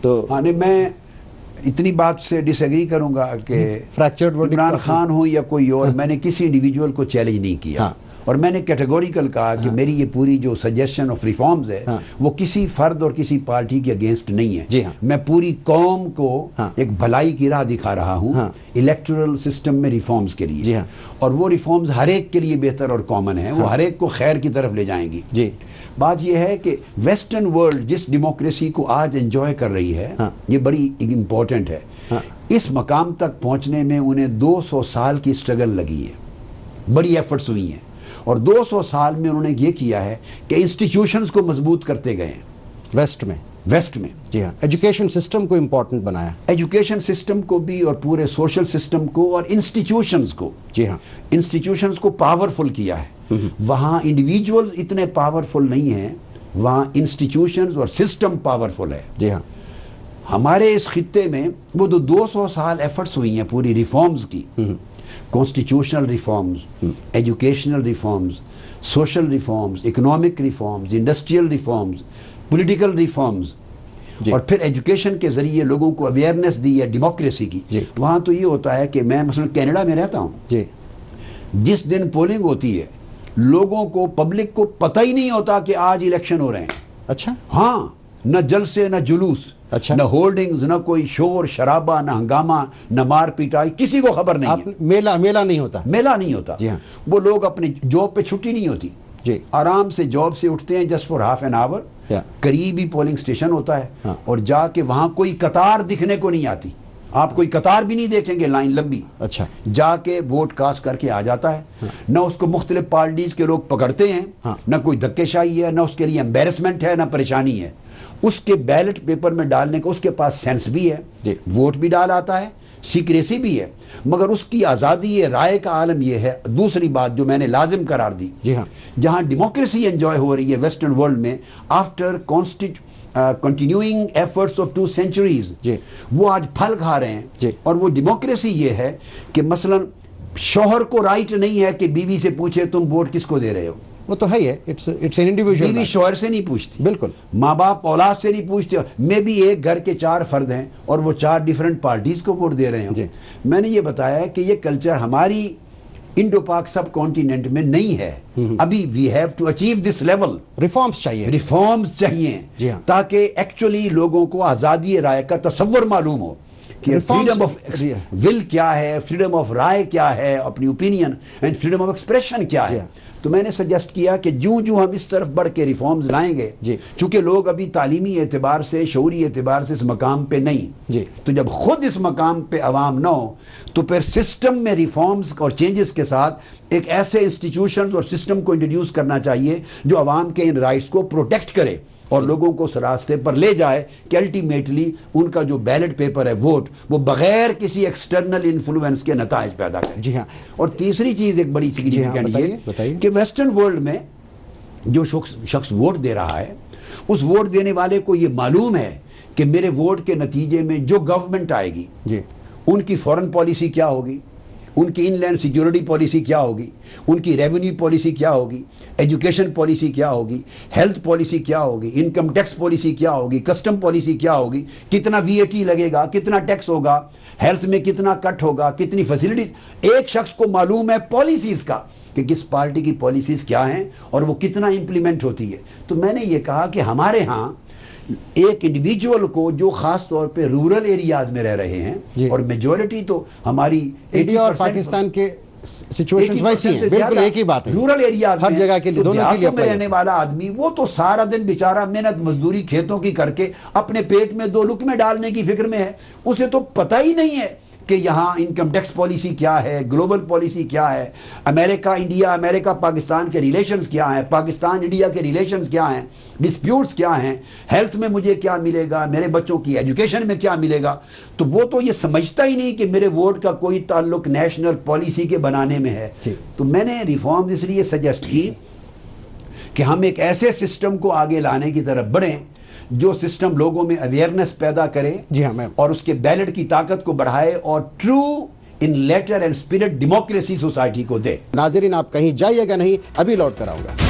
تو میں اتنی بات سے ڈس ایگری کروں گا کہ عمران خان ہو یا کوئی اور، میں نے کسی انڈیویجول کو چیلنج نہیں کیا، اور میں نے کیٹیگوریکل کہا کہ میری یہ پوری جو سجیشن آف ریفارمز ہے وہ کسی فرد اور کسی پارٹی کے اگینسٹ نہیں ہے، میں پوری قوم کو ایک بھلائی کی راہ دکھا رہا ہوں الیکٹورل سسٹم میں ریفارمز کے لیے، اور وہ ریفارمز ہر ایک کے لیے بہتر اور کامن ہیں، وہ ہر ایک کو خیر کی طرف لے جائیں گی۔ بات یہ ہے کہ ویسٹرن ورلڈ جس ڈیموکریسی کو آج انجوائے کر رہی ہے، یہ بڑی امپورٹنٹ ہے، اس مقام تک پہنچنے میں انہیں 200 سال کی اسٹرگل لگی ہے، بڑی ایفرٹس ہوئی ہیں، اور 200 سال میں انہوں نے یہ کیا ہے کہ انسٹیٹیوشنز کو مضبوط کرتے گئے ہیں ویسٹ میں۔ جی ہاں، ایجوکیشن سسٹم کو امپورٹنٹ بنایا، ایجوکیشن سسٹم کو بھی اور پورے سوشل سسٹم کو اور انسٹیٹیوشنز کو، جی ہاں، انسٹیٹیوشنز کو پاورفل کیا ہے۔ وہاں انڈیویجولز اتنے پاورفل نہیں ہیں، وہاں انسٹیٹیوشنز اور سسٹم پاورفل ہے۔ جی ہاں، ہمارے اس خطے میں وہ 200 سال ایفرٹس ہوئی ہیں پوری ریفارمز کی، constitutional reforms, educational reforms, social reforms, economic reforms, industrial reforms, political reforms, اور پھر ایجوکیشن کے ذریعے لوگوں کو اویئرنیس دی ہے ڈیموکریسی کی۔ وہاں تو یہ ہوتا ہے کہ میں مثلا کینیڈا میں رہتا ہوں، جس دن پولنگ ہوتی ہے لوگوں کو، پبلک کو پتہ ہی نہیں ہوتا کہ آج الیکشن ہو رہے ہیں۔ اچھا، ہاں، نہ جلسے، نہ جلوس، نہ ہولڈنگز، نہ کوئی شور شرابہ، نہ ہنگامہ، نہ مار پیٹائی، کسی کو خبر نہیں ہے۔ میلہ نہیں ہوتا، میلہ نہیں ہوتا۔ وہ لوگ اپنے جاب پہ چھٹی نہیں ہوتی، آرام سے جاب سے اٹھتے ہیں just for half an hour, قریب ہی پولنگ اسٹیشن ہوتا ہے، اور جا کے وہاں کوئی قطار دکھنے کو نہیں آتی، آپ کوئی قطار بھی نہیں دیکھیں گے، لائن لمبی، اچھا، جا کے ووٹ کاسٹ کر کے آ جاتا ہے۔ نہ اس کو مختلف پارٹیز کے لوگ پکڑتے ہیں، نہ کوئی دھکے شاہی ہے، نہ اس کے لیے امبیرسمنٹ ہے، نہ پریشانی ہے۔ اس کے بیلٹ پیپر میں ڈالنے کا اس کے پاس سینس بھی ہے، ووٹ بھی ڈال آتا ہے، سیکریسی بھی ہے، مگر اس کی آزادی رائے کا عالم یہ ہے۔ دوسری بات جو میں نے لازم قرار دی، جہاں ڈیموکریسی انجوائے ہو رہی ہے ویسٹرن ورلڈ میں after continuing efforts of 2 centuries، وہ آج پھل کھا رہے ہیں، اور وہ ڈیموکریسی یہ ہے کہ مثلا شوہر کو رائٹ نہیں ہے کہ بیوی سے پوچھے تم ووٹ کس کو دے رہے ہو، وہ تو ہے، اٹس این انڈیویجول، بیوی شوہر سے نہیں پوچھتی، بالکل، ماں باپ اولاد سے نہیں پوچھتے، میں بھی ایک گھر کے 4 فرد ہیں اور وہ 4 ڈیفرنٹ پارٹیز کو ووٹ دے رہے ہیں۔ میں نے یہ بتایا کہ یہ کلچر ہماری انڈو پاک سب کانٹیننٹ میں نہیں ہے ابھی۔ We have to achieve this level, reforms چاہیے تاکہ ایکچولی لوگوں کو آزادی رائے کا تصور معلوم ہو کہ فریڈم آف ول کیا ہے، فریڈم آف رائے کیا ہے، اپنی opinion, and freedom of expression کیا ہے۔ تو میں نے سجیسٹ کیا کہ جوں ہم اس طرف بڑھ کے ریفارمز لائیں گے، چونکہ لوگ ابھی تعلیمی اعتبار سے، شعوری اعتبار سے اس مقام پہ نہیں، تو جب خود اس مقام پہ عوام نہ ہو تو پھر سسٹم میں ریفارمز اور چینجز کے ساتھ ایک ایسے انسٹیٹیوشنز اور سسٹم کو انٹروڈیوس کرنا چاہیے جو عوام کے ان رائٹس کو پروٹیکٹ کرے اور لوگوں کو اس راستے پر لے جائے کہ الٹیمیٹلی ان کا جو بیلٹ پیپر ہے، ووٹ، وہ بغیر کسی ایکسٹرنل انفلوئنس کے نتائج پیدا کرے۔ جی ہاں، اور تیسری چیز ایک بڑی سگنیفیکنٹ یہ کہ ویسٹرن ورلڈ میں جو شخص ووٹ دے رہا ہے، اس ووٹ دینے والے کو یہ معلوم ہے کہ میرے ووٹ کے نتیجے میں جو گورنمنٹ آئے گی ان کی فورن پالیسی کیا ہوگی، ان کی ان لینڈ سیکیورٹی پالیسی کیا ہوگی، ان کی ریونیو پالیسی کیا ہوگی، ایجوکیشن پالیسی کیا ہوگی، ہیلتھ پالیسی کیا ہوگی، انکم ٹیکس پالیسی کیا ہوگی، کسٹم پالیسی کیا ہوگی، کتنا VAT لگے گا، کتنا ٹیکس ہوگا، ہیلتھ میں کتنا کٹ ہوگا، کتنی فیسلٹیز۔ ایک شخص کو معلوم ہے پالیسیز کا کہ کس پارٹی کی پالیسیز کیا ہیں اور وہ کتنا امپلیمنٹ ہوتی ہے۔ تو میں نے یہ کہا کہ ہمارے ہاں ایک انڈیویجول کو جو خاص طور پہ رورل ایریاز میں رہ رہے ہیں، اور میجورٹی تو ہماری انڈیا اور پاکستان کے سچویشنز ویسی ہیں، بالکل ایک ہی بات ہے، رورل ایریاز ہر جگہ کے لیے، دونوں کے لیے میں رہنے والا آدمی وہ تو سارا دن بیچارہ محنت مزدوری کھیتوں کی کر کے اپنے پیٹ میں 2 لقمے ڈالنے کی فکر میں ہے، اسے تو پتہ ہی نہیں ہے کہ یہاں انکم ٹیکس پالیسی کیا ہے، گلوبل پالیسی کیا ہے، امریکہ انڈیا، امریکہ پاکستان کے ریلیشنز کیا ہیں، پاکستان انڈیا کے ریلیشنز کیا ہیں، ڈسپیوٹس کیا ہیں، ہیلتھ میں مجھے کیا ملے گا، میرے بچوں کی ایجوکیشن میں کیا ملے گا۔ تو وہ تو یہ سمجھتا ہی نہیں کہ میرے ووٹ کا کوئی تعلق نیشنل پالیسی کے بنانے میں ہے۔ تو میں نے ریفارم اس لیے سجیسٹ کی کہ ہم ایک ایسے سسٹم کو آگے لانے کی طرف بڑھیں جو سسٹم لوگوں میں اویئرنیس پیدا کرے، اور اس کے بیلٹ کی طاقت کو بڑھائے اور true in letter and spirit democracy society کو دے۔ ناظرین، آپ کہیں جائیے گا نہیں، ابھی لوٹ کر آؤں گا۔